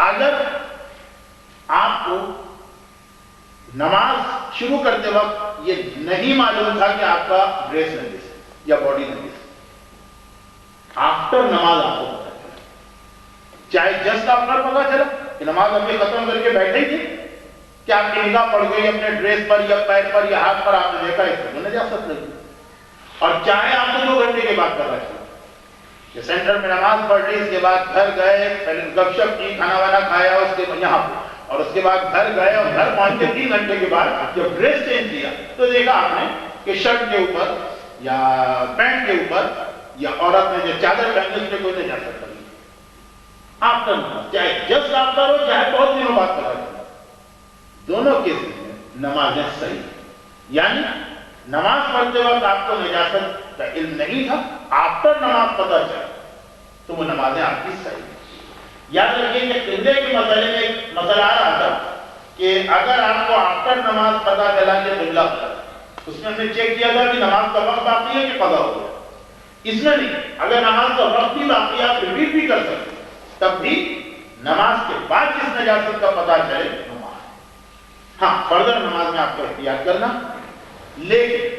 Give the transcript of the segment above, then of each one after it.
اگر آپ کو نماز شروع کرتے وقت یہ نہیں معلوم تھا کہ آپ کا ڈریس نجس ہے یا باڈی نجس ہے، آفٹر نماز آپ کو پتا چلا، چاہے جسٹ آفٹر پتا چلا کہ نماز ابھی ختم کر کے بیٹھے ہی تھے کہ آپ کی نگاہ پڑ گئی اپنے ڈریس پر یا پیر پر یا ہاتھ پر، آپ نے دیکھا اس کو نجاست لگی، اور چاہے آپ کو 2 گھنٹے کے بعد پتا چلا کہ سینٹر میں نماز پڑھ لی، اس کے بعد گھر گئے، پہلے گپ شپ کی، کھانا وانا کھایا اس کے یہاں پہ، اور اس کے بعد گھر گئے اور گھر پہنچ کے 3 گھنٹے کے بعد جب ڈریس چینج کیا تو دیکھا آپ نے کہ شرٹ کے اوپر یا پینٹ کے اوپر یا عورت نے جو چادر پہنی اس میں کوئی نجاست لگی، آفٹر نماز، چاہے جسٹ آفٹر ہو چاہے بہت دنوں بعد پتا چلا، دونوں کیسز میں نمازیں صحیح، یعنی نماز پڑھتے وقت آپ کو نجاست کا علم نہیں تھا، آفٹر نماز پتہ چلا تو وہ نمازیں آپ کی صحیح۔ یاد رکھیے کہ قبلے کے مسئلے میں ایک مسئلہ آ رہا تھا کہ اگر آپ کو آفٹر نماز پتہ چلا کہ قبلہ پر، اس میں ہم نے چیک کیا تھا کہ نماز کا وقت باقی ہے کہ قضا ہو گیا، اس میں نہیں، اگر نماز کا وقت بھی باقی آپ ریپیٹ بھی کر سکتے تب بھی نماز کے بعد جس نجاست کا پتہ چلے نماز، ہاں فردر نماز میں آپ کو احتیاط کرنا، لیکن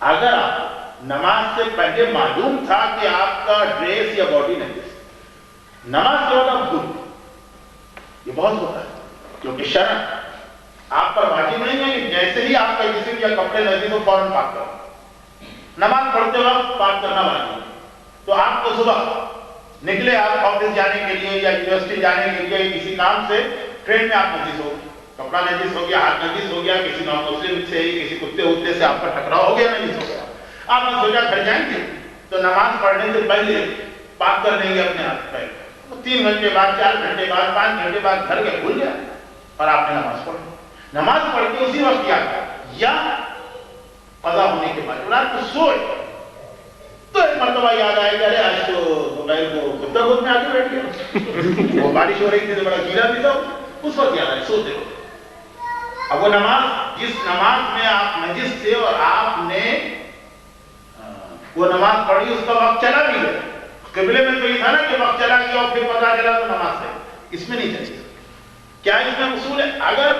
اگر آپ نماز سے پہلے معلوم تھا کہ آپ کا ڈریس یا باڈی نجس، نماز کے بعد آپ بھول گئے، یہ بہت ہوتا ہے کیونکہ شرع آپ پر واجب نہیں ہے کہ جیسے ہی آپ کا جسم یا کپڑے نجس ہو فوراً پاک کرو، نماز پڑھتے وقت پاک کرنا واجب ہے، تو آپ کو صبح نکلے آپ آفس جانے کے لیے یا یونیورسٹی جانے کے لیے کسی کام سے، ٹرین میں آپ نجس ہو، کپڑا نجس ہو گیا، ہاتھ نجس ہو گیا، کسی نان مسلم سے ہی کسی کتے وتے سے آپ کا ٹکراؤ ہو گیا، نجس ہو گیا، آپ نے سوچا گھر جائیں گے تو نماز پڑھنے سے پہلے پاک کر دیں گے اپنے ہاتھ پیر، 3 گھنٹے بعد 4 گھنٹے بعد 5 گھنٹے بعد گھر کے بھول گیا اور آپ نے نماز پڑھی، نماز پڑھ کے اسی وقت یاد یا قضا ہونے کے بعد رات کو سوئے تو ایک مرتبہ یاد آئے کہ ارے آج تو دوپہر کو کتا گود میں آگے بیٹھ گیا، وہ بارش ہو رہی تھی تو بڑا گیلا بھی تھا، اس وقت یاد آئے سوتے ہو، اب وہ نماز جس نماز میں آپ نجس تھے اور آپ نے وہ نماز پڑھی اس کا وقت چلا بھی گیا، قبلے میں تو یہ تھا نا کہ وقت چلا گیا اور پھر پتا چلا تو نماز ہے، اس میں نہیں چلے گا، کیا اس میں اصول ہے؟ اگر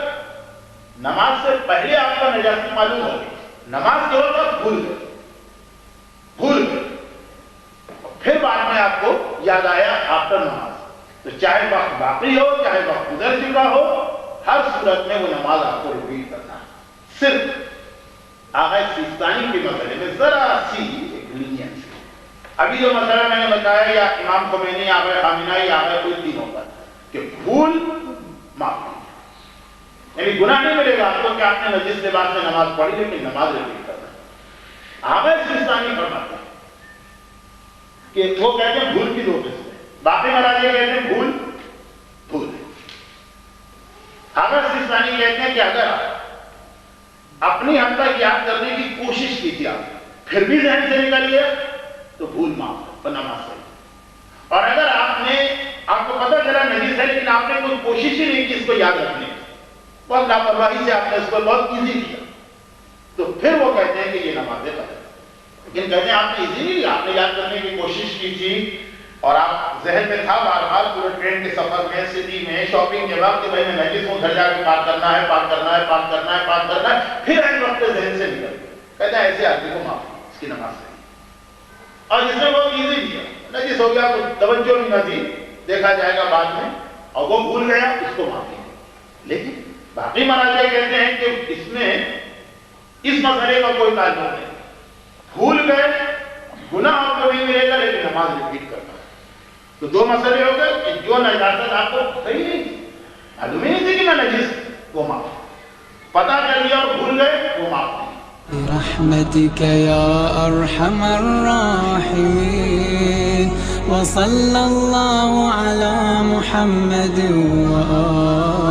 نماز سے پہلے آپ کا نجاست معلوم ہو گئی، نماز کے وقت بھول گئے پھر بعد میں آپ کو یاد آیا آفٹر نماز، تو چاہے وقت باقی ہو چاہے وقت گزر چکا ہو، ہر صورت میں وہ نماز آپ کو ریپیٹ کرنا ہے، صرف آغا سیستانی کے مسئلے میں ذرا سی لینینس، ابھی جو مسئلہ میں نے بتایا یا امام خمینی آغا خامنہ یا آغا کوئی تینوں پر کہ بھول معاف، یعنی گناہ نہیں ملے گا آپ کو کہ آپ نے نجس لباس میں نماز پڑھی لیکن نماز ریپیٹ کرنا ہے۔ آغا سیستانی فرماتے ہیں کہ وہ کہتے ہیں بھول کی 2 قسمیں، باقی مراجع کہتے ہیں بھول آغا سیستانی کہتے ہیں کہ اگر آپ اپنی حد تک یاد کرنے کی کوشش کی تھی آپ پھر بھی ذہن سے نکل گیا تو بھول معاف ہے، نماز صحیح، اور اگر آپ کو پتہ چلا نجس ہے لیکن آپ نے کوئی کوشش ہی نہیں کی اس کو یاد رکھنے کی، بہت لاپرواہی سے آپ نے اس کو بہت ایزی کیا، تو پھر وہ کہتے ہیں کہ یہ نماز ہے، لیکن کہتے ہیں آپ نے ایزی نہیں لیا، آپ نے یاد کرنے کی کوشش کی تھی اور آپ ذہن میں تھا بار بار پورے ٹرین کے سفر میں، سٹی میں، شاپنگ کے وقت کہ بھائی میں نجس ہوں، گھر جا کے پاک کرنا ہے، پھر ایک وقت ذہن سے نکل گیا، کہتے ہیں ایسے آدمی کو معاف نہیں، اس کی نماز صحیح، اور جس نے بہت ایزی کیا، نجس ہو گیا تو توجہ نہیں نہ دی، دیکھا جائے گا بعد میں، اور وہ بھول گیا اس کو معافی نہیں، لیکن باقی مراجع کہتے ہیں کہ اس میں اس مسئلے کا کوئی تعلق نہیں، بھول گئے گناہ آپ کو نہیں ملے گا لیکن نماز ریپیٹ کرنا ہے، تو 2 مسئلے ہو گئے کہ جو نجاست آپ کو صحیح نہیں تھی، معلوم ہی نہیں تھی کہ میں نجس، وہ معاف، پتہ چل گیا اور بھول گئے وہ معاف نہیں۔ برحمتك يا أرحم الراحمين وصلى الله على محمد وآله